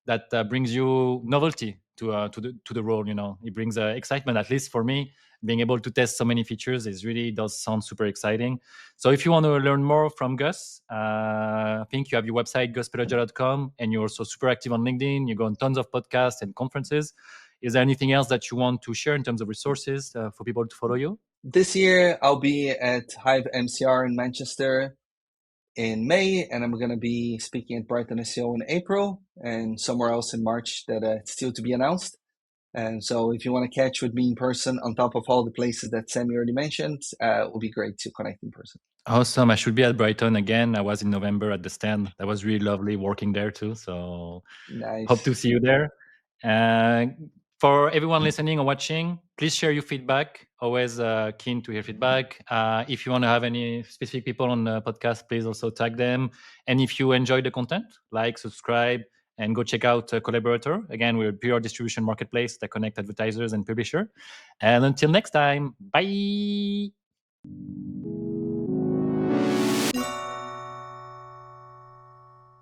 Speaker 1: that brings you novelty to the role. It brings excitement. At least for me, being able to test so many features is really does sound super exciting. So if you want to learn more from Gus, I think you have your website guspelogia.com, and you're also super active on LinkedIn. You go on tons of podcasts and conferences. Is there anything else that you want to share in terms of resources for people to follow you?
Speaker 2: This year, I'll be at Hive MCR in Manchester in May, and I'm going to be speaking at Brighton SEO in April, and somewhere else in March that it's still to be announced. And so if you want to catch with me in person, on top of all the places that Sammy already mentioned, it would be great to connect in person.
Speaker 1: Awesome. I should be at Brighton again. I was in November at the stand. That was really lovely working there too. So hope to
Speaker 2: Nice.
Speaker 1: see you there. Uh, for everyone listening or watching, please share your feedback. Always keen to hear feedback. If you want to have any specific people on the podcast, please also tag them. And if you enjoy the content, like, subscribe, and go check out Collaborator. Again, we're a PR distribution marketplace that connect advertisers and publisher. And until next time, bye.